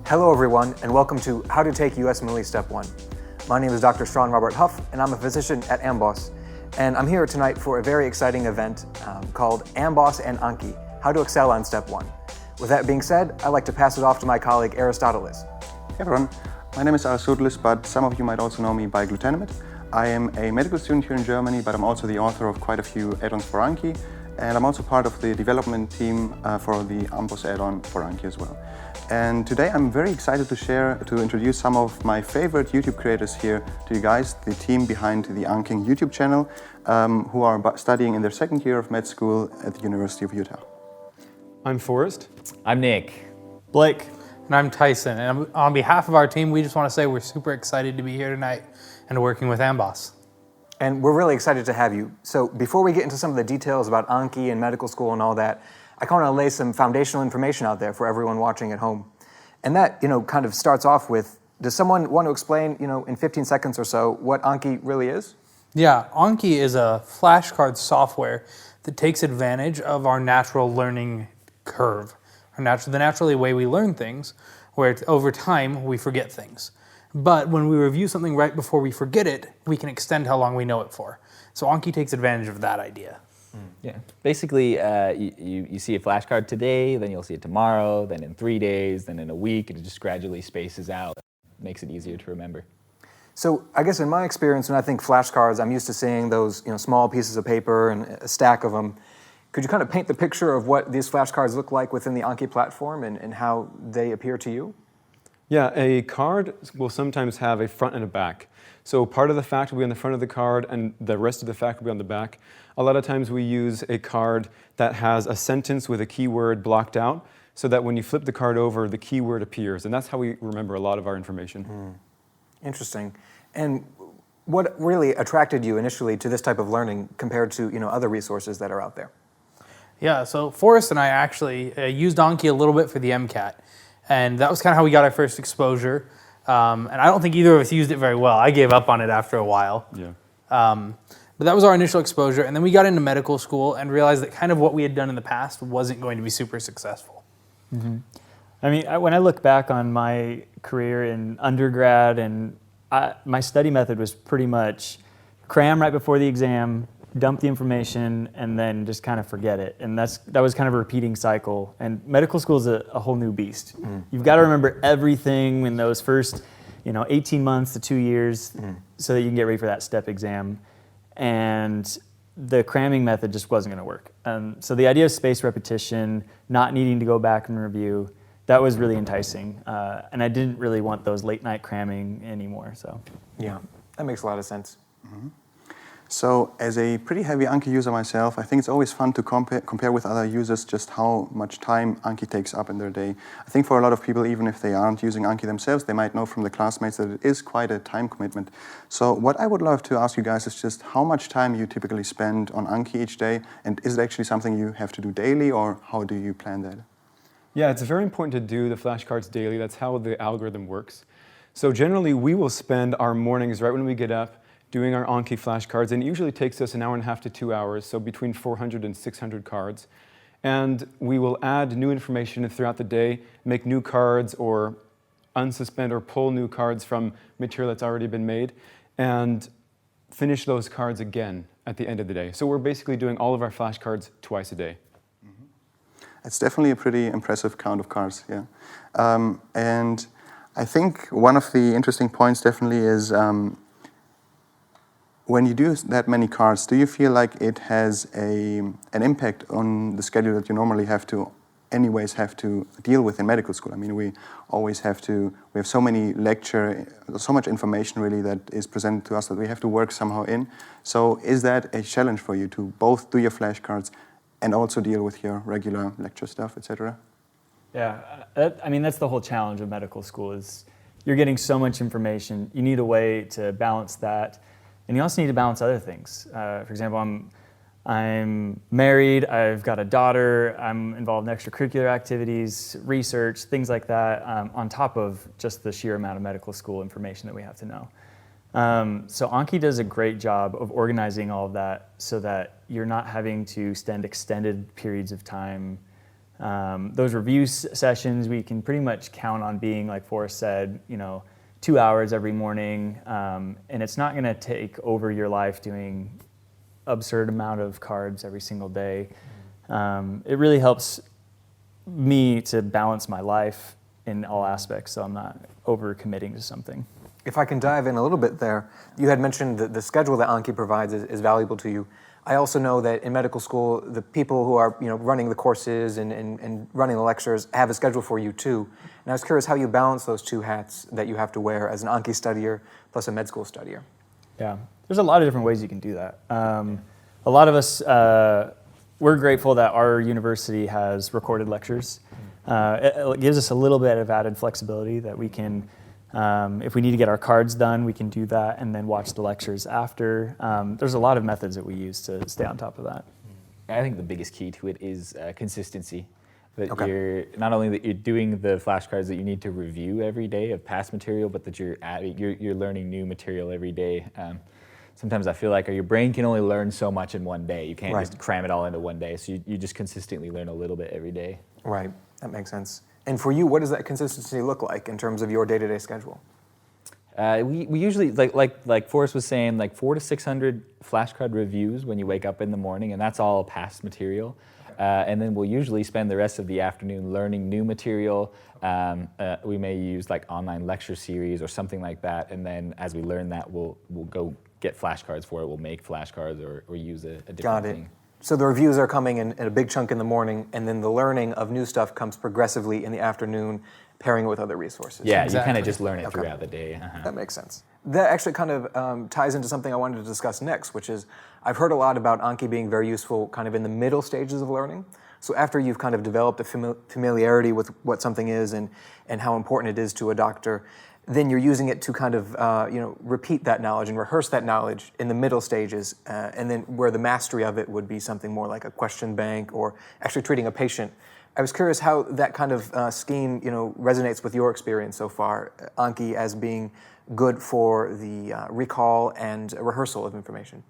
Hello everyone, and welcome to How to Take USMLE Step 1. My name is Dr. Robert Huff, and I'm a physician at AMBOSS. And I'm here tonight for a very exciting event called AMBOSS and Anki, How to Excel on Step 1. With that being said, I'd like to pass it off to my colleague Aristotelis. Hey everyone, my name is Aristotelis, but some of you might also know me by Glutanimate. I am a medical student here in Germany, but I'm also the author of quite a few add-ons for Anki, and I'm also part of the development team for the AMBOSS add-on for Anki as well. And today I'm very excited to introduce some of my favorite YouTube creators here to you guys, the team behind the AnKing YouTube channel, who are studying in their second year of med school at the University of Utah. I'm Forrest. I'm Nick. Blake. And I'm Tyson. And on behalf of our team, we just want to say we're super excited to be here tonight and working with AMBOSS. And we're really excited to have you. So before we get into some of the details about Anki and medical school and all that, I kind of lay some foundational information out there for everyone watching at home. And that, kind of starts off with, does someone want to explain, in 15 seconds or so, what Anki really is? Yeah, Anki is a flashcard software that takes advantage of our natural learning curve, the naturally way we learn things, where over time we forget things. But when we review something right before we forget it, we can extend how long we know it for. So Anki takes advantage of that idea. Yeah, basically you see a flashcard today, then you'll see it tomorrow, then in 3 days, then in a week, and it just gradually spaces out. Makes it easier to remember. So I guess in my experience, when I think flashcards, I'm used to seeing those small pieces of paper and a stack of them. Could you kind of paint the picture of what these flashcards look like within the Anki platform and how they appear to you? Yeah, a card will sometimes have a front and a back. So part of the fact will be on the front of the card and the rest of the fact will be on the back. A lot of times we use a card that has a sentence with a keyword blocked out so that when you flip the card over, the keyword appears. And that's how we remember a lot of our information. Interesting. And what really attracted you initially to this type of learning compared to other resources that are out there? Yeah, so Forrest and I actually used Anki a little bit for the MCAT. And that was kind of how we got our first exposure. And I don't think either of us used it very well. I gave up on it after a while. Yeah. But that was our initial exposure. And then we got into medical school and realized that kind of what we had done in the past wasn't going to be super successful. Mm-hmm. I mean, when I look back on my career in undergrad, and my study method was pretty much cram right before the exam, dump the information, and then just kind of forget it. And that was kind of a repeating cycle. And medical school is a whole new beast. You've got to remember everything in those first 18 months to 2 years so that you can get ready for that step exam. And the cramming method just wasn't going to work. So the idea of spaced repetition, not needing to go back and review, that was really enticing. And I didn't really want those late night cramming anymore. So yeah, that makes a lot of sense. So as a pretty heavy Anki user myself, I think it's always fun to compare with other users just how much time Anki takes up in their day. I think for a lot of people, even if they aren't using Anki themselves, they might know from the classmates that it is quite a time commitment. So what I would love to ask you guys is just how much time you typically spend on Anki each day, and is it actually something you have to do daily, or how do you plan that? Yeah, it's very important to do the flashcards daily. That's how the algorithm works. So generally, we will spend our mornings right when we get up doing our Anki flashcards, and it usually takes us 1.5 hours to 2 hours, so between 400 and 600 cards. And we will add new information throughout the day, make new cards, or unsuspend or pull new cards from material that's already been made, and finish those cards again at the end of the day. So we're basically doing all of our flashcards twice a day. It's definitely a pretty impressive count of cards, yeah. And I think one of the interesting points definitely is when you do that many cards, do you feel like it has an impact on the schedule that you normally have to deal with in medical school? I mean, we have so many so much information really that is presented to us that we have to work somehow in. So is that a challenge for you to both do your flashcards and also deal with your regular lecture stuff, etc.? yeah, I mean, that's the whole challenge of medical school is you're getting so much information. You need a way to balance that. And you also need to balance other things. For example, I'm married, I've got a daughter, I'm involved in extracurricular activities, research, things like that, on top of just the sheer amount of medical school information that we have to know. So Anki does a great job of organizing all of that so that you're not having to spend extended periods of time Those review sessions, we can pretty much count on being, like Forrest said, 2 hours every morning, and it's not going to take over your life doing absurd amount of cards every single day. It really helps me to balance my life in all aspects, so I'm not over-committing to something. If I can dive in a little bit there, you had mentioned that the schedule that Anki provides is valuable to you. I also know that in medical school, the people who are running the courses and running the lectures have a schedule for you too. And I was curious how you balance those two hats that you have to wear as an Anki studier plus a med school studier. Yeah, there's a lot of different ways you can do that. A lot of us, we're grateful that our university has recorded lectures. It gives us a little bit of added flexibility that we can, if we need to get our cards done, we can do that and then watch the lectures after. There's a lot of methods that we use to stay on top of that. I think the biggest key to it is consistency. That Okay. you're not only that you're doing the flashcards that you need to review every day of past material, but that you're learning new material every day. Sometimes I feel like your brain can only learn so much in one day. You can't Right. just cram it all into one day. So you just consistently learn a little bit every day. Right, that makes sense. And for you, what does that consistency look like in terms of your day-to-day schedule? We usually, like Forrest was saying, like 400 to 600 flashcard reviews when you wake up in the morning, and that's all past material. And then we'll usually spend the rest of the afternoon learning new material. We may use like online lecture series or something like that, and then as we learn that, we'll go get flashcards for it. We'll make flashcards or use a different Got it. thing. So the reviews are coming in a big chunk in the morning, and then the learning of new stuff comes progressively in the afternoon, pairing it with other resources. Yeah, you Exactly. kind of just learn it Okay. throughout the day. That makes sense. That actually kind of ties into something I wanted to discuss next, which is I've heard a lot about Anki being very useful kind of in the middle stages of learning. So after you've kind of developed a familiarity with what something is and how important it is to a doctor, then you're using it to kind of repeat that knowledge and rehearse that knowledge in the middle stages, and then where the mastery of it would be something more like a question bank or actually treating a patient. I was curious how that kind of scheme resonates with your experience so far, Anki as being good for the recall and rehearsal of information.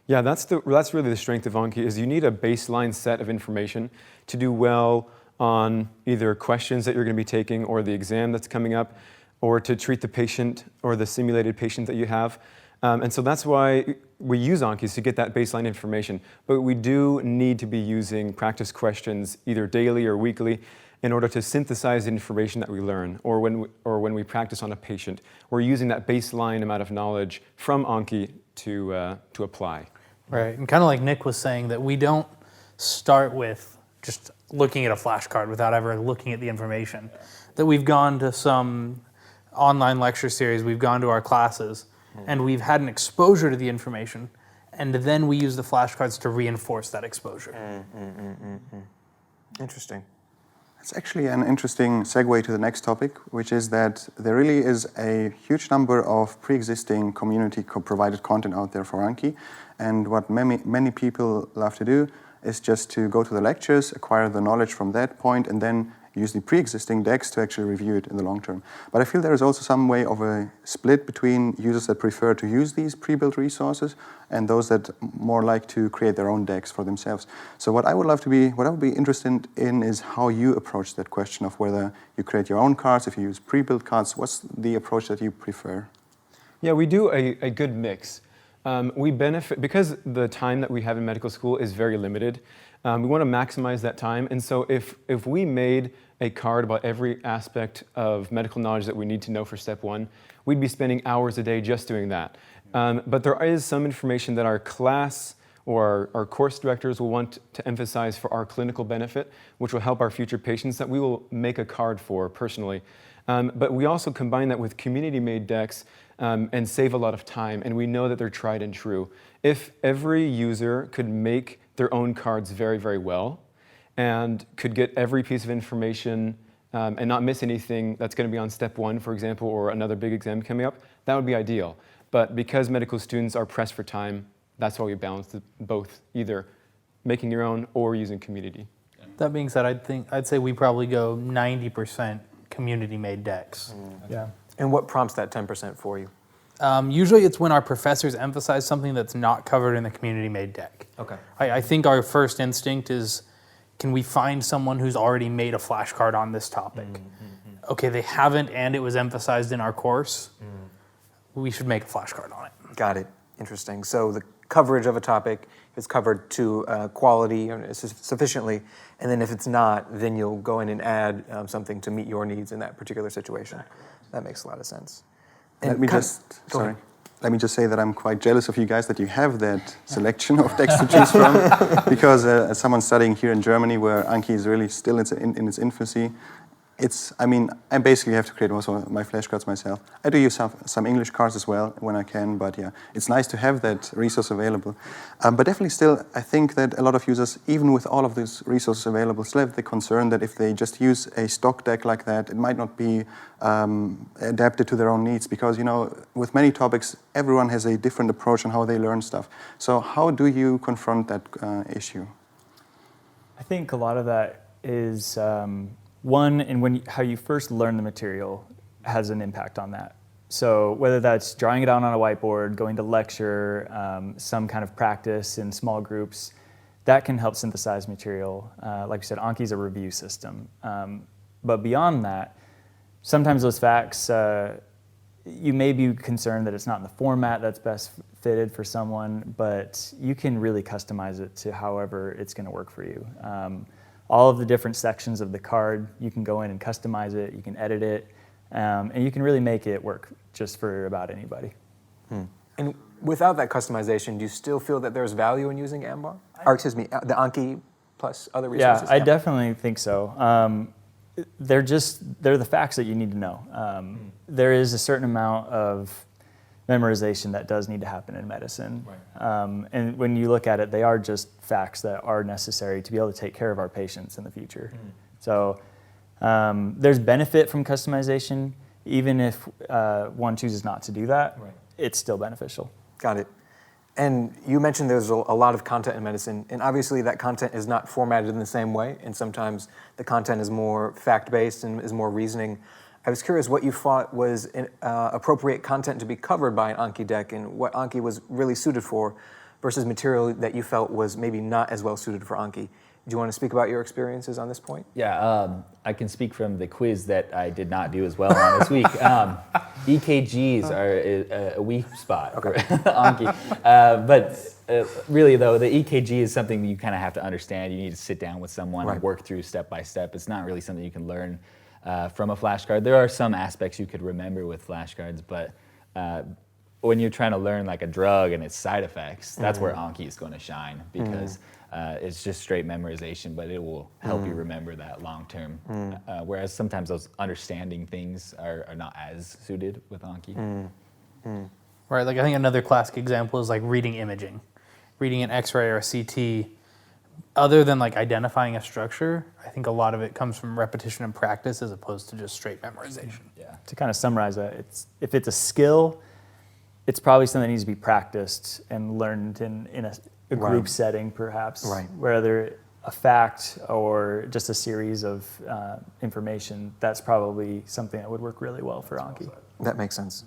Yeah, that's really the strength of Anki, is you need a baseline set of information to do well on either questions that you're going to be taking or the exam that's coming up, or to treat the patient or the simulated patient that you have. And so that's why we use Anki, is to get that baseline information. But we do need to be using practice questions either daily or weekly in order to synthesize the information that we learn, or when we practice on a patient. We're using that baseline amount of knowledge from Anki to apply. Right, and kind of like Nick was saying, that we don't start with just looking at a flashcard without ever looking at the information. That we've gone to some online lecture series, we've gone to our classes, and we've had an exposure to the information, and then we use the flashcards to reinforce that exposure. Interesting. It's actually an interesting segue to the next topic, which is that there really is a huge number of pre-existing community-provided content out there for Anki, and what many people love to do is just to go to the lectures, acquire the knowledge from that point, and then use the pre-existing decks to actually review it in the long term. But I feel there is also some way of a split between users that prefer to use these pre-built resources and those that more like to create their own decks for themselves. So what I would be interested in is how you approach that question of whether you create your own cards, if you use pre-built cards. What's the approach that you prefer? Yeah, we do a good mix. We benefit, because the time that we have in medical school is very limited, we want to maximize that time. And so if we made a card about every aspect of medical knowledge that we need to know for step one, we'd be spending hours a day just doing that. But there is some information that our class or our course directors will want to emphasize for our clinical benefit, which will help our future patients, that we will make a card for personally. But we also combine that with community-made decks and save a lot of time, and we know that they're tried and true. If every user could make their own cards very, very well, and could get every piece of information and not miss anything that's going to be on step one, for example, or another big exam coming up, that would be ideal. But because medical students are pressed for time, that's why we balance both, either making your own or using community. That being said, I'd say we probably go 90% community-made decks. Yeah. And what prompts that 10% for you? Usually it's when our professors emphasize something that's not covered in the community-made deck. Okay. I think our first instinct is Can we find someone who's already made a flashcard on this topic? Okay, they haven't, and it was emphasized in our course. We should make a flashcard on it. Got it. Interesting. So the coverage of a topic is covered to quality sufficiently, and then if it's not, then you'll go in and add something to meet your needs in that particular situation. That makes a lot of sense. And Let me just say that I'm quite jealous of you guys that you have that selection of decks to choose from, because as someone studying here in Germany, where Anki is really still in its infancy, I basically have to create most of my flashcards myself. I do use some English cards as well when I can, but yeah, it's nice to have that resource available. But definitely still, I think that a lot of users, even with all of these resources available, still have the concern that if they just use a stock deck like that, it might not be adapted to their own needs, because, with many topics, everyone has a different approach on how they learn stuff. So how do you confront that issue? I think a lot of that is... one, and how you first learn the material has an impact on that. So whether that's drawing it out on a whiteboard, going to lecture, some kind of practice in small groups, that can help synthesize material. Like you said, Anki is a review system. But beyond that, sometimes those facts, you may be concerned that it's not in the format that's best fitted for someone, but you can really customize it to however it's going to work for you. All of the different sections of the card, you can go in and customize it, you can edit it, and you can really make it work just for about anybody. And without that customization, do you still feel that there's value in using AMBOSS? The Anki plus other resources? Yeah, I definitely think so. They're the facts that you need to know. There is a certain amount of memorization that does need to happen in medicine. Right. And when you look at it, they are just facts that are necessary to be able to take care of our patients in the future. So there's benefit from customization. Even if one chooses not to do that, it's still beneficial. Got it. And you mentioned there's a lot of content in medicine, and obviously that content is not formatted in the same way, and sometimes the content is more fact-based and is more reasoning. I was curious what you thought was appropriate content to be covered by an Anki deck, and what Anki was really suited for versus material that you felt was maybe not as well suited for Anki. Do you want to speak about your experiences on this point? Yeah, I can speak from the quiz that I did not do as well on this week. EKGs are a weak spot for Anki. But really, though, the EKG is something you kind of have to understand. You need to sit down with someone and work through step by step. It's not really something you can learn from a flashcard. There are some aspects you could remember with flashcards, but when you're trying to learn like a drug and its side effects, that's where Anki is going to shine, because it's just straight memorization, but it will help you remember that long term. Whereas sometimes those understanding things are not as suited with Anki. Right, like I think another classic example is like reading imaging. Reading an X-ray or a CT, other than like identifying a structure, I think a lot of it comes from repetition and practice as opposed to just straight memorization. Yeah. To kind of summarize that, if it's a skill, it's probably something that needs to be practiced and learned in a group setting, perhaps. Right. Whether a fact or just a series of information, that's probably something that would work really well for Anki. That makes sense.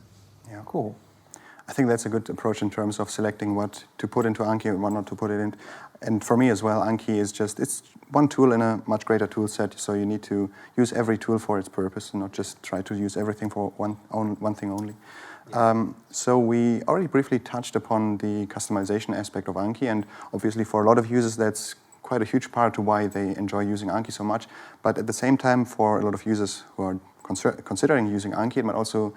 Yeah. Cool. I think that's a good approach in terms of selecting what to put into Anki and what not to put it in. And for me as well, Anki is it's one tool in a much greater tool set, so you need to use every tool for its purpose and not just try to use everything for one thing only. So we already briefly touched upon the customization aspect of Anki, and obviously for a lot of users that's quite a huge part to why they enjoy using Anki so much. But at the same time, for a lot of users who are considering using Anki, it might also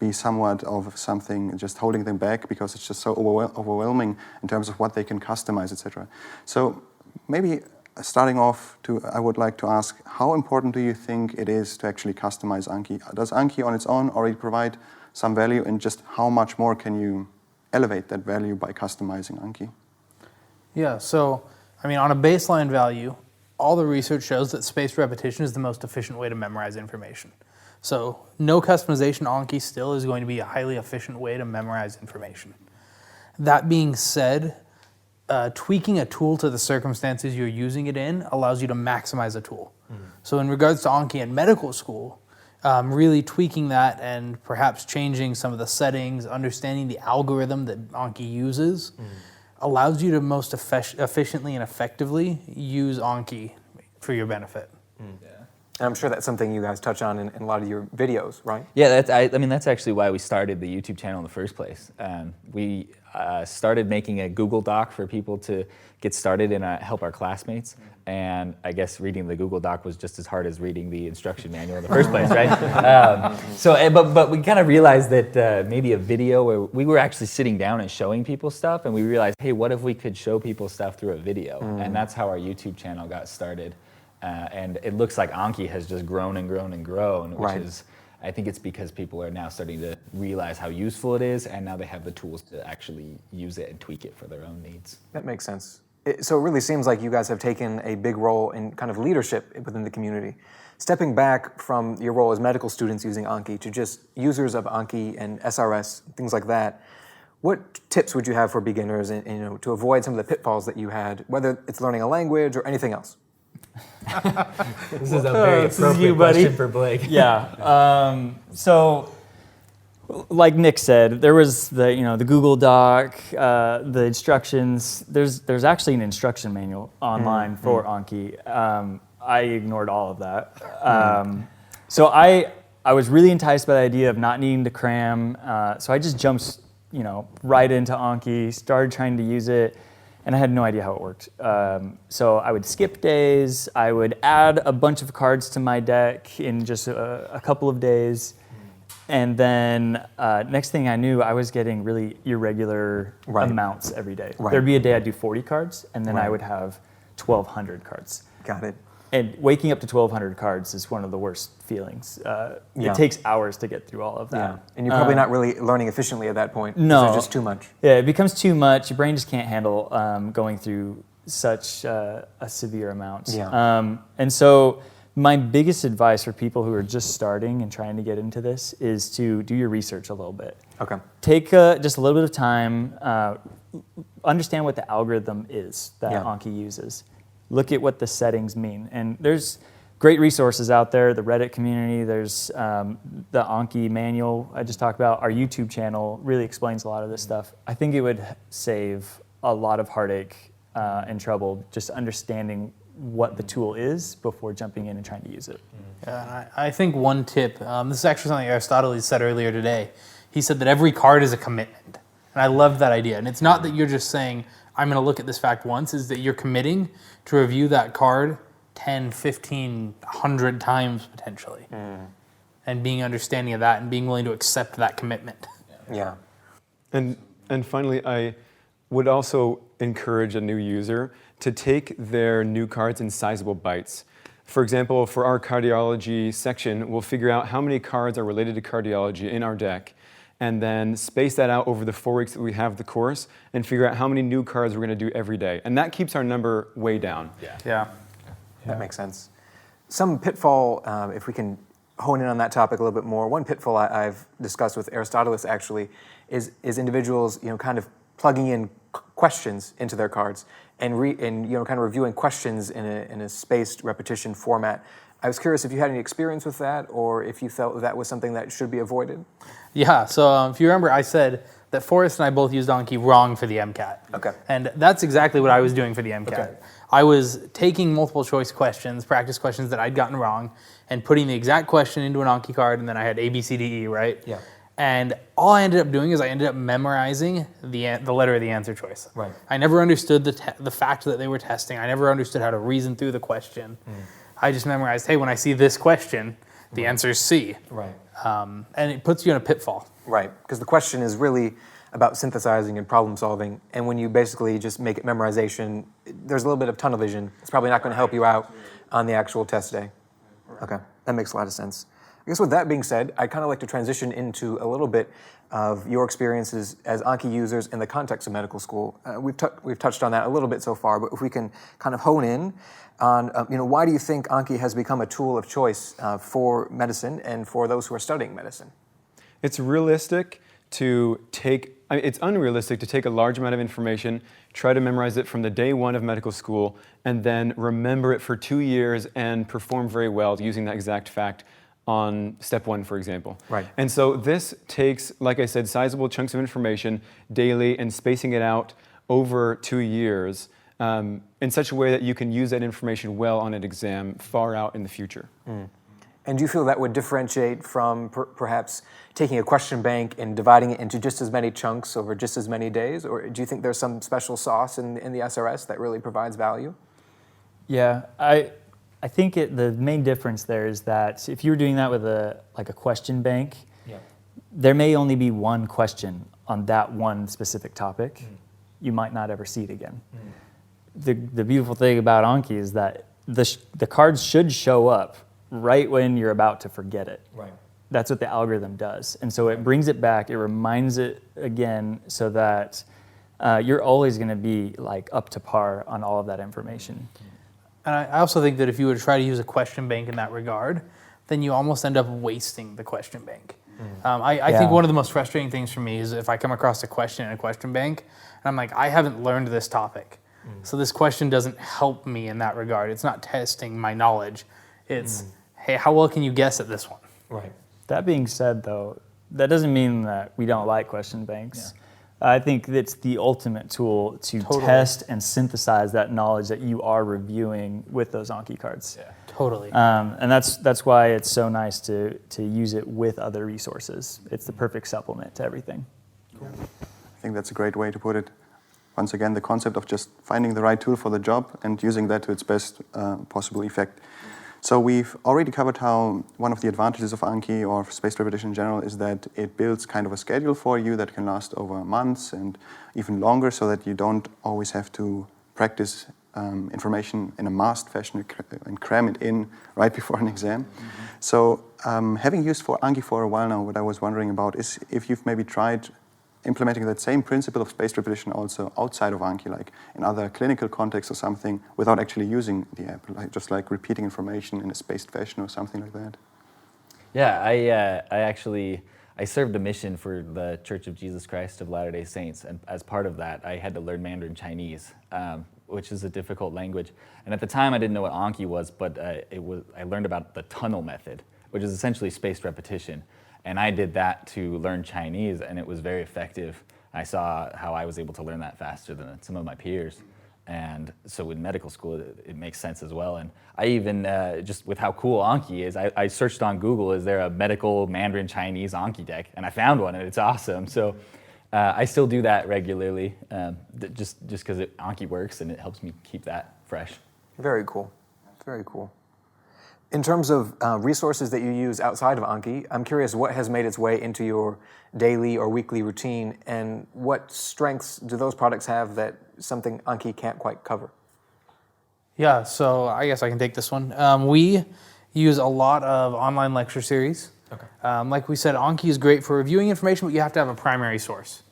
be somewhat of something just holding them back because it's just so overwhelming in terms of what they can customize, etc. So maybe starting off, I would like to ask, how important do you think it is to actually customize Anki? Does Anki on its own already provide some value, and just how much more can you elevate that value by customizing Anki? Yeah, so I mean, on a baseline value, all the research shows that spaced repetition is the most efficient way to memorize information. So no customization Anki still is going to be a highly efficient way to memorize information. That being said, tweaking a tool to the circumstances you're using it in allows you to maximize a tool. So in regards to Anki in medical school, really tweaking that and perhaps changing some of the settings, understanding the algorithm that Anki uses, allows you to most efficiently and effectively use Anki for your benefit. And I'm sure that's something you guys touch on in a lot of your videos, right? Yeah, I mean, that's actually why we started the YouTube channel in the first place. We started making a Google Doc for people to get started and help our classmates. And I guess reading the Google Doc was just as hard as reading the instruction manual in the first place, right? But we kind of realized that maybe a video where we were actually sitting down and showing people stuff, and we realized, hey, what if we could show people stuff through a video? And that's how our YouTube channel got started. And it looks like Anki has just grown and grown and grown, which is, I think it's because people are now starting to realize how useful it is, and now they have the tools to actually use it and tweak it for their own needs. That makes sense. So it really seems like you guys have taken a big role in kind of leadership within the community. Stepping back from your role as medical students using Anki to just users of Anki and SRS, things like that, what tips would you have for beginners to avoid some of the pitfalls that you had, whether it's learning a language or anything else? This is a very appropriate question for Blake. Yeah. So, like Nick said, there was the Google Doc, the instructions. There's actually an instruction manual online for Anki. I ignored all of that. So I was really enticed by the idea of not needing to cram. So I just jumped right into Anki, started trying to use it. And I had no idea how it worked. So I would skip days. I would add a bunch of cards to my deck in just a couple of days. And then next thing I knew, I was getting really irregular amounts every day. There'd be a day I'd do 40 cards, and then I would have 1,200 cards. Got it. And waking up to 1,200 cards is one of the worst feelings. It takes hours to get through all of that. Yeah. And you're probably not really learning efficiently at that point. No. It's just too much. Yeah, it becomes too much. Your brain just can't handle going through such a severe amount. Yeah. And so my biggest advice for people who are just starting and trying to get into this is to do your research a little bit. Okay. Take just a little bit of time, understand what the algorithm is that Anki uses. Look at what the settings mean. And there's great resources out there, the Reddit community, there's the Anki manual I just talked about. Our YouTube channel really explains a lot of this stuff. I think it would save a lot of heartache and trouble just understanding what the tool is before jumping in and trying to use it. Yeah, I think one tip, this is actually something Aristotelis said earlier today. He said that every card is a commitment. And I love that idea. And it's not that you're just saying, I'm going to look at this fact once, is that you're committing to review that card 10, 15, 100 times potentially. And being understanding of that and being willing to accept that commitment. Yeah. And finally, I would also encourage a new user to take their new cards in sizable bites. For example, for our cardiology section, we'll figure out how many cards are related to cardiology in our deck, and then space that out over the 4 weeks that we have the course and figure out how many new cards we're going to do every day. And that keeps our number way down. Yeah. That makes sense. Some pitfall, if we can hone in on that topic a little bit more, one pitfall I've discussed with Aristotelis actually is individuals kind of plugging in questions into their cards and kind of reviewing questions in a spaced repetition format. I was curious if you had any experience with that, or if you felt that was something that should be avoided. Yeah, so if you remember, I said that Forrest and I both used Anki wrong for the MCAT. Okay. And that's exactly what I was doing for the MCAT. Okay. I was taking multiple choice questions, practice questions that I'd gotten wrong, and putting the exact question into an Anki card, and then I had A, B, C, D, E, right? Yeah. And all I ended up doing is I ended up memorizing the letter of the answer choice. Right. I never understood the fact that they were testing. I never understood how to reason through the question. I just memorized, hey, when I see this question, the answer is C. Right. And it puts you in a pitfall. Right, because the question is really about synthesizing and problem solving, and when you basically just make it memorization, there's a little bit of tunnel vision. It's probably not going to help you out on the actual test day. Okay, that makes a lot of sense. I guess with that being said, I'd kind of like to transition into a little bit of your experiences as Anki users in the context of medical school. We've touched on that a little bit so far, but if we can kind of hone in on, why do you think Anki has become a tool of choice for medicine and for those who are studying medicine? It's realistic to it's unrealistic to take a large amount of information, try to memorize it from the day one of medical school, and then remember it for 2 years and perform very well using that exact fact on step one, for example. Right. And so this takes, like I said, sizable chunks of information daily and spacing it out over 2 years in such a way that you can use that information well on an exam far out in the future. And do you feel that would differentiate from perhaps taking a question bank and dividing it into just as many chunks over just as many days? Or do you think there's some special sauce in the SRS that really provides value? Yeah, I think the main difference there is that if you were doing that with a question bank, there may only be one question on that one specific topic. You might not ever see it again. The beautiful thing about Anki is that the cards should show up right when you're about to forget it. Right. That's what the algorithm does. And so it brings it back, it reminds it again so that you're always going to be like up to par on all of that information. And I also think that if you were to try to use a question bank in that regard, then you almost end up wasting the question bank. I think one of the most frustrating things for me is if I come across a question in a question bank, and I'm like, I haven't learned this topic. So this question doesn't help me in that regard. It's not testing my knowledge. It's, hey, how well can you guess at this one? Right. That being said, though, that doesn't mean that we don't like question banks. I think it's the ultimate tool to test and synthesize that knowledge that you are reviewing with those Anki cards. Yeah. Totally. And that's why it's so nice to use it with other resources. It's the perfect supplement to everything. Cool. I think that's a great way to put it. Once again, the concept of just finding the right tool for the job and using that to its best possible effect. So we've already covered how one of the advantages of Anki or spaced repetition in general is that it builds kind of a schedule for you that can last over months and even longer, so that you don't always have to practice information in a masked fashion and cram it in right before an exam. So having used Anki for a while now, what I was wondering about is if you've maybe tried implementing that same principle of spaced repetition also outside of Anki, like in other clinical contexts or something, without actually using the app, just like repeating information in a spaced fashion or something like that. Yeah, I served a mission for the Church of Jesus Christ of Latter-day Saints, and as part of that, I had to learn Mandarin Chinese, which is a difficult language. And at the time, I didn't know what Anki was, but I learned about the tunnel method, which is essentially spaced repetition. And I did that to learn Chinese, and it was very effective. I saw how I was able to learn that faster than some of my peers. And so in medical school, it makes sense as well. And I even, just with how cool Anki is, I searched on Google, is there a medical Mandarin Chinese Anki deck? And I found one, and it's awesome. So I still do that regularly, just because Anki works, and it helps me keep that fresh. Very cool. Very cool. In terms of resources that you use outside of Anki, I'm curious what has made its way into your daily or weekly routine, and what strengths do those products have that something Anki can't quite cover? Yeah, so I guess I can take this one. We use a lot of online lecture series. Okay. Like we said, Anki is great for reviewing information, but you have to have a primary source.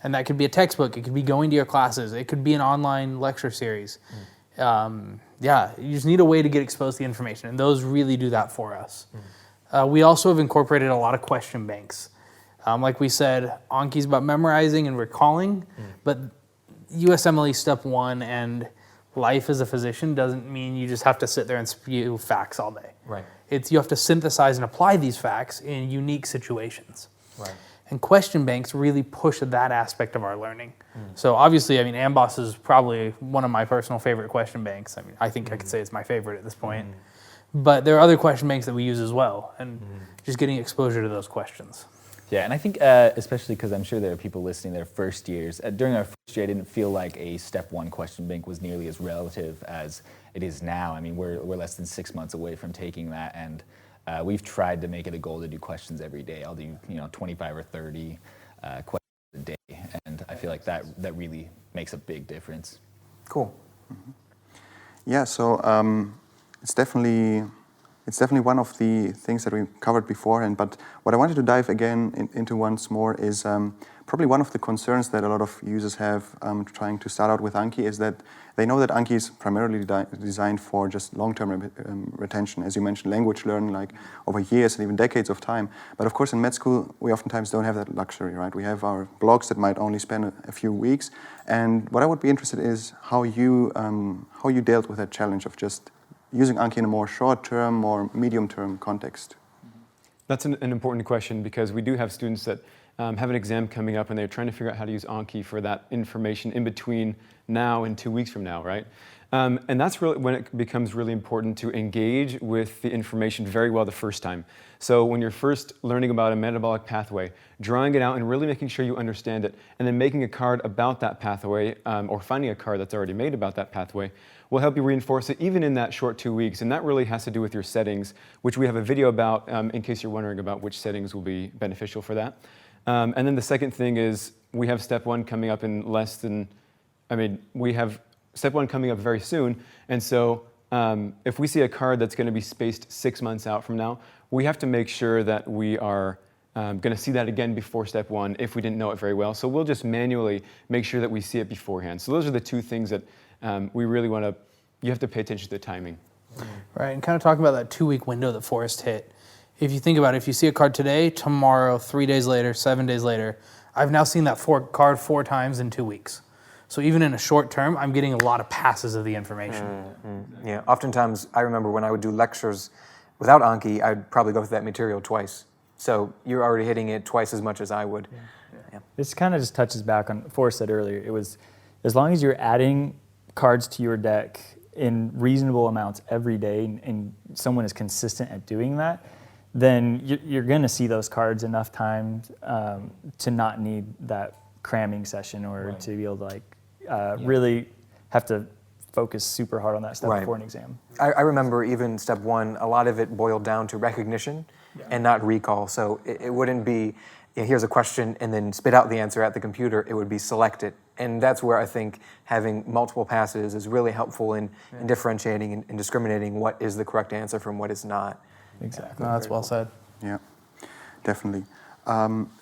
And that could be a textbook, it could be going to your classes, it could be an online lecture series. Yeah, you just need a way to get exposed to the information, and those really do that for us. We also have incorporated a lot of question banks. Like we said, Anki's about memorizing and recalling, but USMLE Step 1 and life as a physician doesn't mean you just have to sit there and spew facts all day. Right. You have to synthesize and apply these facts in unique situations. Right. And question banks really push that aspect of our learning. So obviously, I mean, AMBOSS is probably one of my personal favorite question banks. I mean, I think I could say it's my favorite at this point. But there are other question banks that we use as well, and just getting exposure to those questions. Yeah, and I think especially because I'm sure there are people listening their first years. During our first year, I didn't feel like a Step 1 question bank was nearly as relative as it is now. I mean, we're less than 6 months away from taking that, and we've tried to make it a goal to do questions every day. I'll do 25 or 30 questions a day, and I feel like that really makes a big difference. Cool. Yeah, so it's definitely one of the things that we covered beforehand, but what I wanted to dive again into once more is probably one of the concerns that a lot of users have trying to start out with Anki is that they know that Anki is primarily designed for just long-term retention, as you mentioned, language learning, like over years and even decades of time. But of course, in med school, we oftentimes don't have that luxury, right? We have our blocks that might only span a few weeks. And what I would be interested in is how you dealt with that challenge of just using Anki in a more short-term, more medium-term context. That's an important question, because we do have students that have an exam coming up and they're trying to figure out how to use Anki for that information in between now and 2 weeks from now, right? And that's really when it becomes really important to engage with the information very well the first time. So when you're first learning about a metabolic pathway, drawing it out and really making sure you understand it, and then making a card about that pathway, or finding a card that's already made about that pathway, will help you reinforce it even in that short 2 weeks. And that really has to do with your settings, which we have a video about in case you're wondering about which settings will be beneficial for that. And then the second thing is we have step 1 coming up in less than, we have step 1 coming up very soon. And so if we see a card that's going to be spaced 6 months out from now, we have to make sure that we are going to see that again before step 1 if we didn't know it very well. So we'll just manually make sure that we see it beforehand. So those are the 2 things that we really want to, you have to pay attention to the timing. Right, and kind of talking about that 2-week window that Forrest hit. If you think about it, if you see a card today, tomorrow, 3 days later, 7 days later, I've now seen that card 4 times in 2 weeks. So even in a short term, I'm getting a lot of passes of the information. Yeah, oftentimes I remember when I would do lectures without Anki, I'd probably go through that material twice. So you're already hitting it twice as much as I would. Yeah. This kind of just touches back on what Forrest said earlier. It was, as long as you're adding cards to your deck in reasonable amounts every day, and someone is consistent at doing that, then you're going to see those cards enough times to not need that cramming session or to be able to really have to focus super hard on that stuff before an exam. I remember even step 1, a lot of it boiled down to recognition and not recall. So it wouldn't be, here's a question and then spit out the answer at the computer. It would be select it. And that's where I think having multiple passes is really helpful in differentiating and discriminating what is the correct answer from what is not. Exactly. No, that's well said. Yeah, definitely.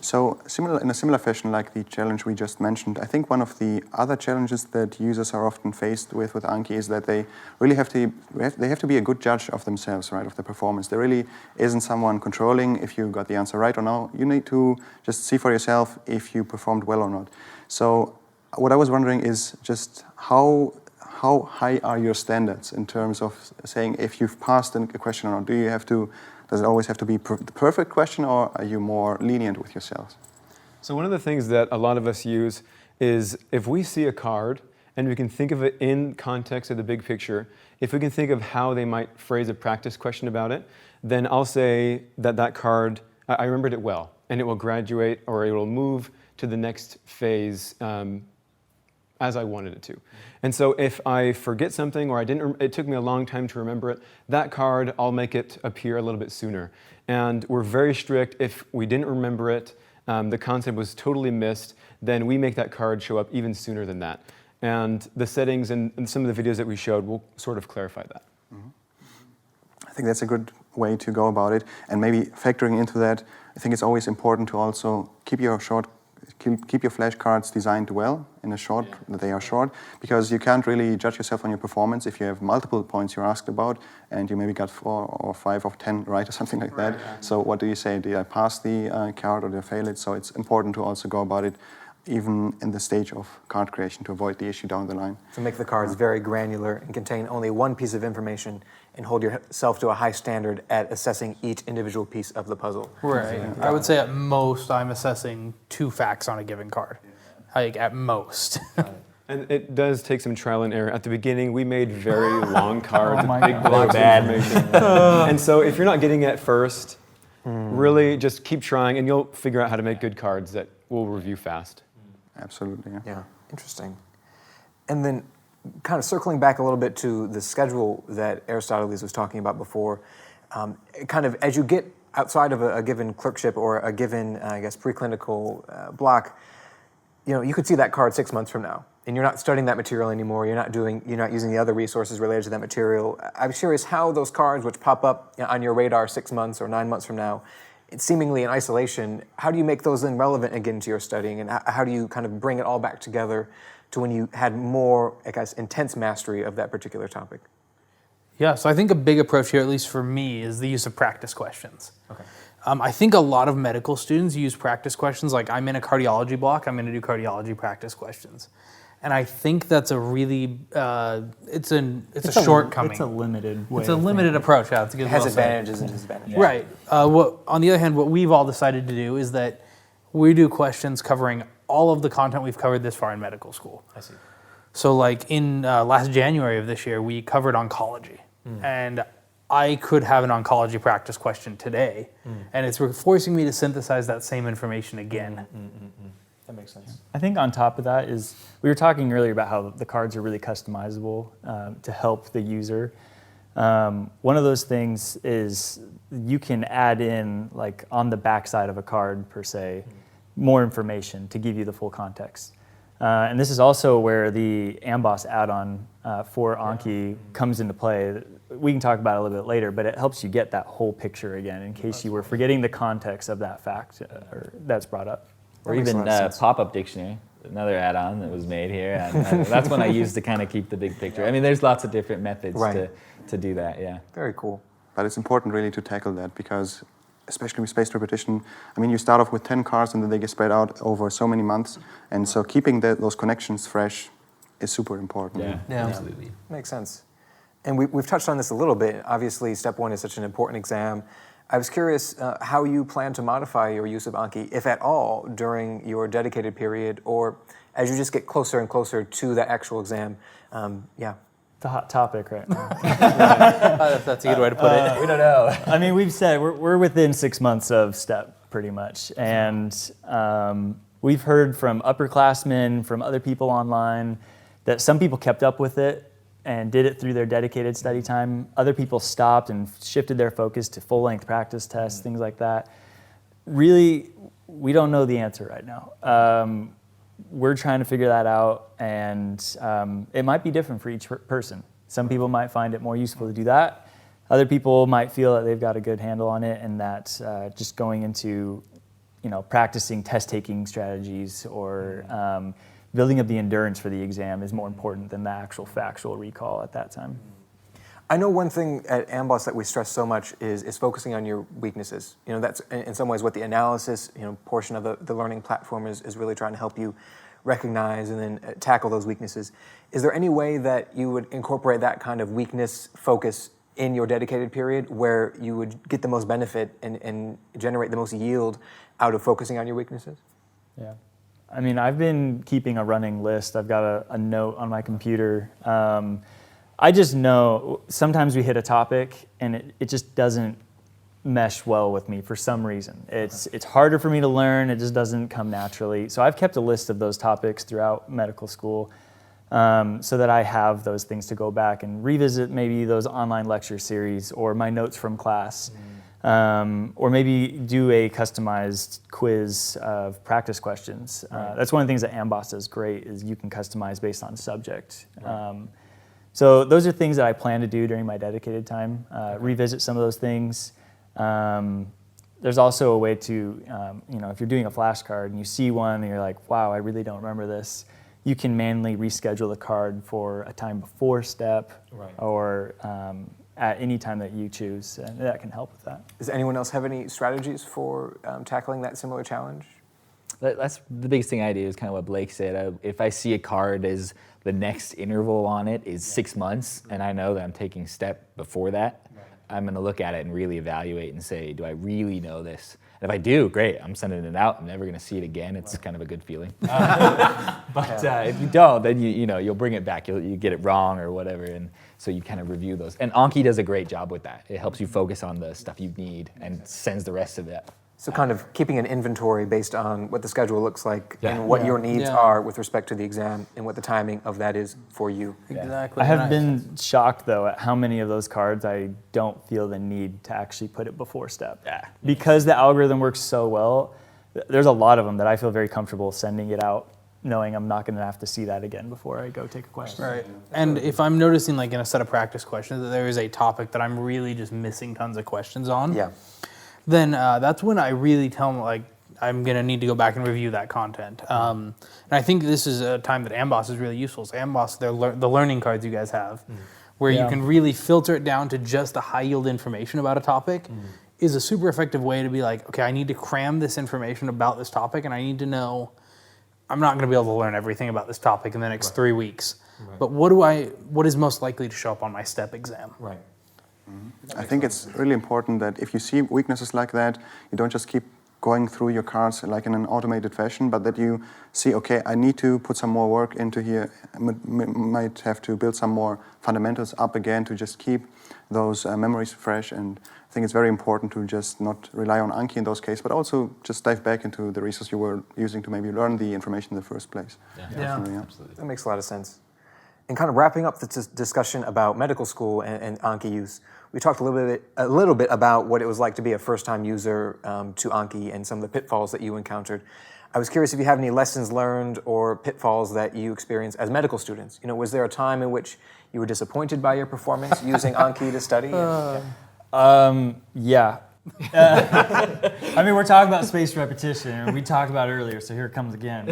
So in a similar fashion like the challenge we just mentioned, I think one of the other challenges that users are often faced with Anki is that they really have to be a good judge of themselves, right, of their performance. There really isn't someone controlling if you got the answer right or no. You need to just see for yourself if you performed well or not. So what I was wondering is just how high are your standards in terms of saying if you've passed a question or not? Does it always have to be the perfect question, or are you more lenient with yourselves? So one of the things that a lot of us use is if we see a card and we can think of it in context of the big picture, if we can think of how they might phrase a practice question about it, then I'll say that card, I remembered it well, and it will graduate or it will move to the next phase as I wanted it to. And so if I forget something or it took me a long time to remember it, that card, I'll make it appear a little bit sooner. And we're very strict. If we didn't remember it, the concept was totally missed, then we make that card show up even sooner than that. And the settings and some of the videos that we showed will sort of clarify that. Mm-hmm. I think that's a good way to go about it. And maybe factoring into that, I think it's always important to also keep your flashcards designed well that they are short, because you can't really judge yourself on your performance if you have multiple points you're asked about and you maybe got 4 or 5 of 10 right or something like that. So what do you say? Did I pass the card or did I fail it? So it's important to also go about it even in the stage of card creation to avoid the issue down the line. To make the cards very granular and contain only one piece of information and hold yourself to a high standard at assessing each individual piece of the puzzle. Right. I would say at most I'm assessing 2 facts on a given card. Like at most. And it does take some trial and error. At the beginning, we made very long cards, big God. blocks of information. And so if you're not getting it first, really just keep trying and you'll figure out how to make good cards that will review fast. Absolutely, yeah. Yeah, interesting. And then kind of circling back a little bit to the schedule that Aristotelis was talking about before, kind of as you get outside of a given clerkship or a given, I guess, preclinical block, you could see that card 6 months from now, and you're not studying that material anymore. You're not using the other resources related to that material. I'm curious how those cards, which pop up on your radar 6 months or 9 months from now, it's seemingly in isolation, how do you make those then relevant again to your studying, and how do you kind of bring it all back together to when you had more, I guess, intense mastery of that particular topic? Yeah, so I think a big approach here, at least for me, is the use of practice questions. Okay. I think a lot of medical students use practice questions, like I'm in a cardiology block, I'm going to do cardiology practice questions. And I think that's a really, it's a shortcoming. It's a limited way. It's a limited approach. Yeah, it has advantages and disadvantages. Right. On the other hand, what we've all decided to do is that we do questions covering all of the content we've covered this far in medical school. I see. So like in last January of this year, we covered oncology. And I could have an oncology practice question today, and it's forcing me to synthesize that same information again. That makes sense. I think on top of that is, we were talking earlier about how the cards are really customizable to help the user. One of those things is you can add in, like on the back side of a card per se, more information to give you the full context. And this is also where the AMBOSS add-on for Anki comes into play. We can talk about it a little bit later, but it helps you get that whole picture again in case you were forgetting the context of that fact or that's brought up. Or even pop-up dictionary, another add-on that was made here. And that's one I use to kind of keep the big picture. I mean, there's lots of different methods to do that, yeah. Very cool. But it's important really to tackle that because, especially with spaced repetition, I mean, you start off with 10 cards and then they get spread out over so many months. And so keeping those connections fresh is super important. Yeah, absolutely. Makes sense. And we've touched on this a little bit. Obviously, Step 1 is such an important exam. I was curious how you plan to modify your use of Anki, if at all, during your dedicated period, or as you just get closer and closer to the actual exam. It's a hot topic right now. That's a good way to put it. We don't know. I mean, we've said we're within 6 months of Step, pretty much. And we've heard from upperclassmen, from other people online, that some people kept up with it and did it through their dedicated study time. Other people stopped and shifted their focus to full-length practice tests, things like that. Really, we don't know the answer right now. We're trying to figure that out, and it might be different for each person. Some people might find it more useful to do that. Other people might feel that they've got a good handle on it, and that just going into, practicing test-taking strategies or building up the endurance for the exam is more important than the actual factual recall at that time. I know one thing at AMBOSS that we stress so much is focusing on your weaknesses. That's in some ways what the analysis, portion of the learning platform is really trying to help you recognize and then tackle those weaknesses. Is there any way that you would incorporate that kind of weakness focus in your dedicated period where you would get the most benefit and generate the most yield out of focusing on your weaknesses? Yeah. I mean, I've been keeping a running list. I've got a note on my computer. I just know sometimes we hit a topic and it just doesn't mesh well with me for some reason. It's harder for me to learn. It just doesn't come naturally. So I've kept a list of those topics throughout medical school so that I have those things to go back and revisit maybe those online lecture series or my notes from class. Or maybe do a customized quiz of practice questions. That's one of the things that AMBOSS does great is you can customize based on subject. So those are things that I plan to do during my dedicated time, revisit some of those things. There's also a way to, if you're doing a flashcard and you see one and you're like, wow, I really don't remember this, you can manually reschedule the card for a time before Step or at any time that you choose, and that can help with that. Does anyone else have any strategies for tackling that similar challenge? That's the biggest thing I do is kind of what Blake said. If I see a card as the next interval on it is 6 months, and I know that I'm taking Step before that, I'm going to look at it and really evaluate and say, do I really know this? And if I do, great, I'm sending it out. I'm never going to see it again. It's kind of a good feeling. But if you don't, then you'll bring it back. You get it wrong or whatever, and so you kind of review those. And Anki does a great job with that. It helps you focus on the stuff you need and sends the rest of it. So kind of keeping an inventory based on what the schedule looks like and what your needs are with respect to the exam and what the timing of that is for you. Exactly. I have been shocked, though, at how many of those cards I don't feel the need to actually put it before Step. Because the algorithm works so well, there's a lot of them that I feel very comfortable sending it out, knowing I'm not going to have to see that again before I go take a question. Right. And if I'm noticing, like in a set of practice questions, that there is a topic that I'm really just missing tons of questions on, then that's when I really tell them, like, I'm going to need to go back and review that content. And I think this is a time that AMBOSS is really useful. So AMBOSS, the learning cards you guys have, where you can really filter it down to just the high-yield information about a topic, is a super effective way to be like, okay, I need to cram this information about this topic, and I need to know I'm not going to be able to learn everything about this topic in the next 3 weeks. But what is most likely to show up on my Step exam? I think it's really important that if you see weaknesses like that, you don't just keep going through your cards like in an automated fashion, but that you see, okay, I need to put some more work into here. Might have to build some more fundamentals up again to just keep those memories fresh. And I think it's very important to just not rely on Anki in those cases, but also just dive back into the resource you were using to maybe learn the information in the first place. Yeah. Absolutely. That makes a lot of sense. And kind of wrapping up the discussion about medical school and Anki use, we talked a little bit about what it was like to be a first-time user to Anki and some of the pitfalls that you encountered. I was curious if you have any lessons learned or pitfalls that you experienced as medical students. You know, was there a time in which you were disappointed by your performance using Anki to study? Yeah. I mean, we're talking about spaced repetition, and we talked about it earlier, so here it comes again.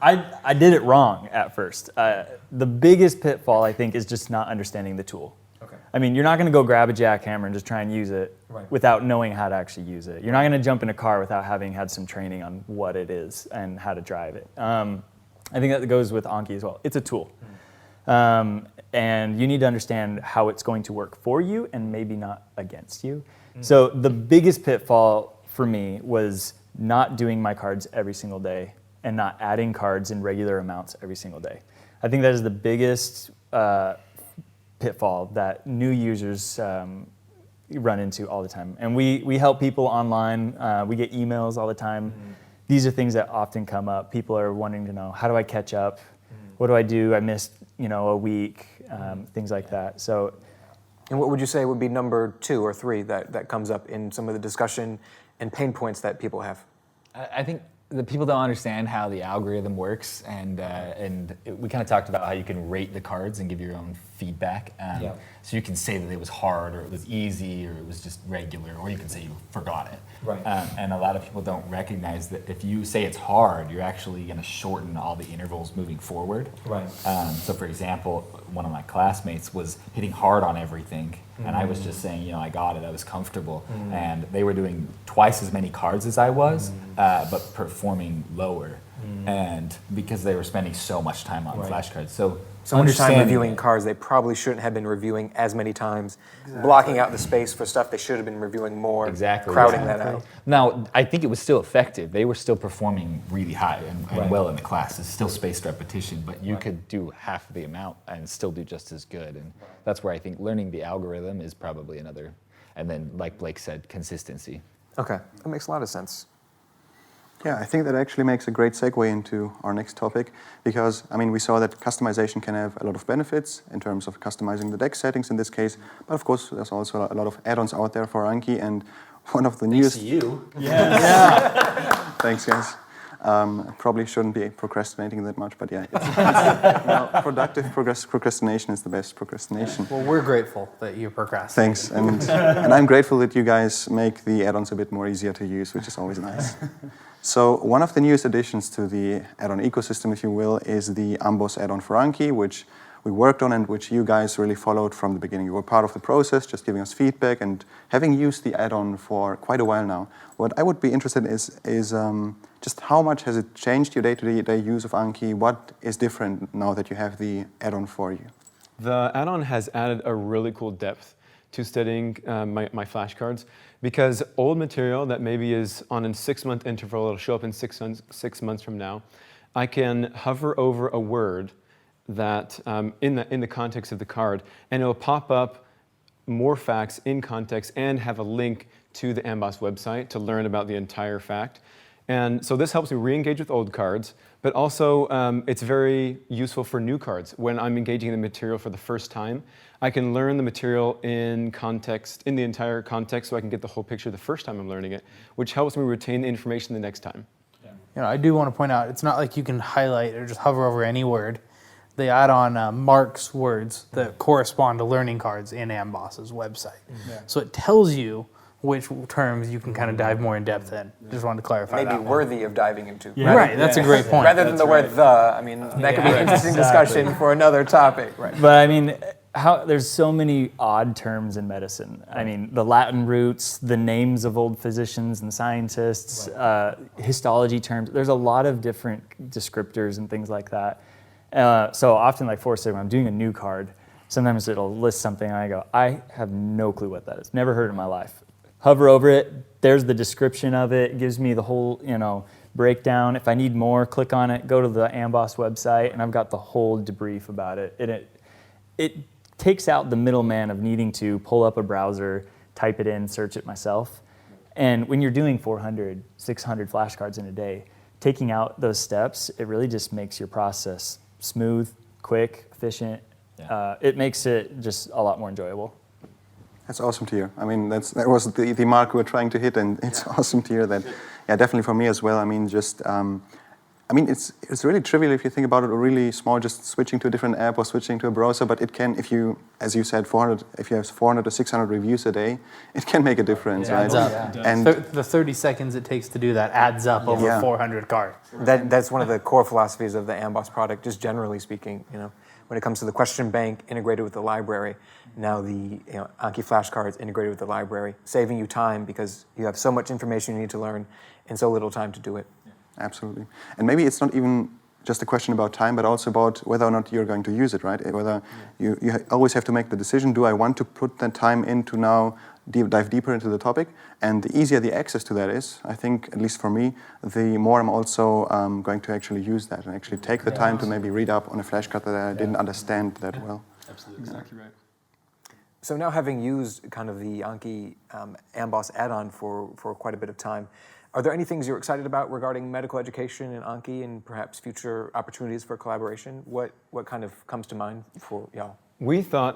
I did it wrong at first. The biggest pitfall, I think, is just not understanding the tool. Okay. I mean, you're not going to go grab a jackhammer and just try and use it without knowing how to actually use it. You're not going to jump in a car without having had some training on what it is and how to drive it. I think that goes with Anki as well. It's a tool. And you need to understand how it's going to work for you and maybe not against you. So the biggest pitfall for me was not doing my cards every single day and not adding cards in regular amounts every single day. I think that is the biggest pitfall that new users run into all the time. And we help people online. We get emails all the time. These are things that often come up. People are wanting to know, how do I catch up? What do I do? I missed, a week, things like that. So. And what would you say would be number 2 or 3 that comes up in some of the discussion and pain points that people have? I think the people don't understand how the algorithm works, and we kind of talked about how you can rate the cards and give your own feedback. So you can say that it was hard, or it was easy, or it was just regular, or you can say you forgot it. Right. And a lot of people don't recognize that if you say it's hard, you're actually going to shorten all the intervals moving forward. Right. So for example, one of my classmates was hitting hard on everything, and I was just saying, I got it, I was comfortable. And they were doing twice as many cards as I was, but performing lower. And because they were spending so much time on flashcards. So much time reviewing cards they probably shouldn't have been reviewing as many times, blocking out the space for stuff they should have been reviewing more, crowding that out. Now, I think it was still effective. They were still performing really high and well in the class. It's still spaced repetition, but you could do half the amount and still do just as good. And that's where I think learning the algorithm is probably another. And then, like Blake said, consistency. Okay, that makes a lot of sense. Yeah, I think that actually makes a great segue into our next topic, because, we saw that customization can have a lot of benefits in terms of customizing the deck settings in this case, but of course there's also a lot of add-ons out there for Anki, and one of the newest... Thanks to you. Yeah. Thanks, guys. Probably shouldn't be procrastinating that much, but yeah. Productive procrastination is the best procrastination. Well, we're grateful that you procrastinate. Thanks, and I'm grateful that you guys make the add-ons a bit more easier to use, which is always nice. So one of the newest additions to the add-on ecosystem, if you will, is the AMBOSS add-on for Anki, which we worked on and which you guys really followed from the beginning. You were part of the process, just giving us feedback and having used the add-on for quite a while now. What I would be interested in is just how much has it changed your day-to-day use of Anki? What is different now that you have the add-on for you? The add-on has added a really cool depth to studying my flashcards, because old material that maybe is on a 6-month interval, it'll show up in 6 months from now, I can hover over a word that in the context of the card, and it'll pop up more facts in context and have a link to the AMBOSS website to learn about the entire fact. And so this helps me re-engage with old cards, but also it's very useful for new cards. When I'm engaging in the material for the first time, I can learn the material in context, in the entire context, so I can get the whole picture the first time I'm learning it, which helps me retain the information the next time. I do want to point out, it's not like you can highlight or just hover over any word. They add on marks words that correspond to learning cards in AMBOSS's website. So it tells you which terms you can kind of dive more in depth in. Just wanted to clarify that. Maybe worthy of diving into. Right, that's a great point. Rather than the word the, that could be an interesting discussion for another topic. Right. But there's so many odd terms in medicine. The Latin roots, the names of old physicians and scientists, histology terms. There's a lot of different descriptors and things like that. So often, like Forrest said, when I'm doing a new card, sometimes it'll list something and I go, I have no clue what that is. Never heard it in my life. hover over it. There's the description of it. It gives me the whole, breakdown. If I need more, click on it, go to the AMBOSS website, and I've got the whole debrief about it. And it takes out the middleman of needing to pull up a browser, type it in, search it myself. And when you're doing 400, 600 flashcards in a day, taking out those steps, it really just makes your process smooth, quick, efficient. Yeah. It makes it just a lot more enjoyable. That's awesome to hear. I mean, that was the mark we were trying to hit, and it's awesome to hear that. Yeah, definitely for me as well. I mean, it's really trivial if you think about it, or really small, just switching to a different app or switching to a browser. But it can, if you, as you said, if you have 400 or 600 reviews a day, it can make a difference, right? Adds up. And the 30 seconds it takes to do that adds up over 400 cards. That's one of the core philosophies of the AMBOSS product, just generally speaking. When it comes to the question bank integrated with the library, now the Anki flashcards integrated with the library, saving you time because you have so much information you need to learn and so little time to do it. Absolutely. And maybe it's not even just a question about time, but also about whether or not you're going to use it, right? Whether you always have to make the decision, do I want to put that time into now dive deeper into the topic? And the easier the access to that is, I think, at least for me, the more I'm also going to actually use that and actually take the time to maybe read up on a flashcard that I didn't understand that well. Absolutely, exactly right. So now, having used kind of the Anki AMBOSS add-on for quite a bit of time, are there any things you're excited about regarding medical education in Anki and perhaps future opportunities for collaboration? What kind of comes to mind for y'all? We thought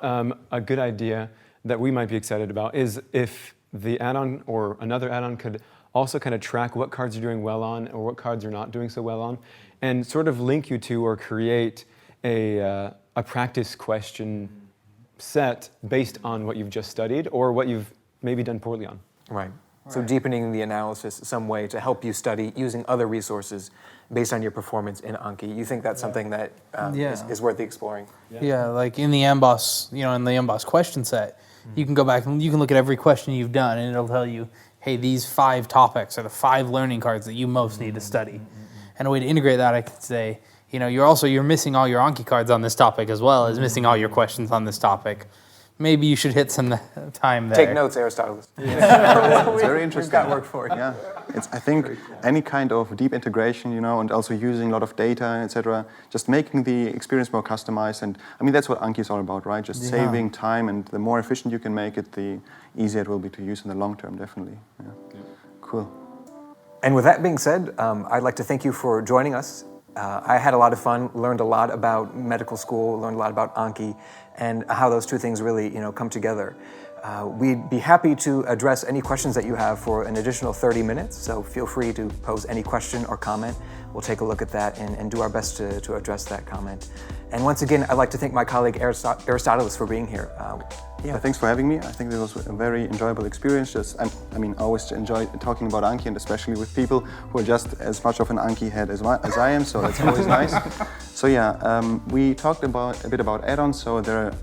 a good idea that we might be excited about is if the add-on or another add-on could also kind of track what cards you're doing well on or what cards you're not doing so well on, and sort of link you to or create a practice question set based on what you've just studied or what you've maybe done poorly on. Right. So deepening the analysis some way to help you study using other resources based on your performance in Anki. You think that's something that is worth exploring? Yeah, like in the AMBOSS, in the AMBOSS question set, you can go back and you can look at every question you've done and it'll tell you, hey, these 5 topics are the 5 learning cards that you most need to study. And a way to integrate that, I could say, you're missing all your Anki cards on this topic as well as missing all your questions on this topic. Maybe you should hit some time there. Take notes, Aristotelis. It's very interesting. We've got work for it. Yeah, I think any kind of deep integration, and also using a lot of data, etc., just making the experience more customized. And I mean, that's what Anki is all about, right? Just saving time, and the more efficient you can make it, the easier it will be to use in the long term, definitely. Yeah. Cool. And with that being said, I'd like to thank you for joining us. I had a lot of fun, learned a lot about medical school, learned a lot about Anki, and how those two things really, come together. We'd be happy to address any questions that you have for an additional 30 minutes, so feel free to pose any question or comment. We'll take a look at that and do our best to address that comment. And once again, I'd like to thank my colleague Aristotelis for being here. Thanks for having me. I think this was a very enjoyable experience. I always enjoy talking about Anki, and especially with people who are just as much of an Anki head as I am, so that's always nice. So we talked a bit about add-ons. So there are,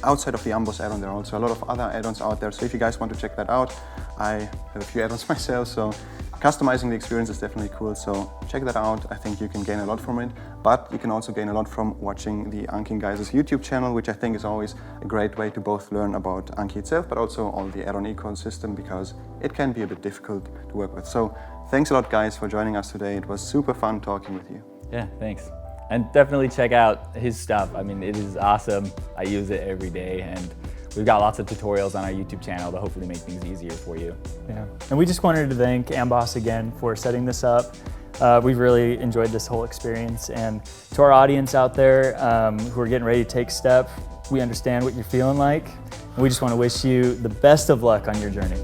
outside of the AMBOSS add-on, there are also a lot of other add-ons out there. So if you guys want to check that out, I have a few add-ons myself. So customizing the experience is definitely cool. So check that out. I think you can gain a lot from it. But you can also gain a lot from watching the AnKing guys' YouTube channel, which I think is always a great way to both learn about Anki itself, but also all the add-on ecosystem, because it can be a bit difficult to work with. So thanks a lot, guys, for joining us today. It was super fun talking with you. Yeah, thanks. And definitely check out his stuff. I mean, it is awesome. I use it every day, and we've got lots of tutorials on our YouTube channel to hopefully make things easier for you. Yeah, and we just wanted to thank AMBOSS again for setting this up. We've really enjoyed this whole experience, and to our audience out there who are getting ready to take Step, we understand what you're feeling like, and we just want to wish you the best of luck on your journey.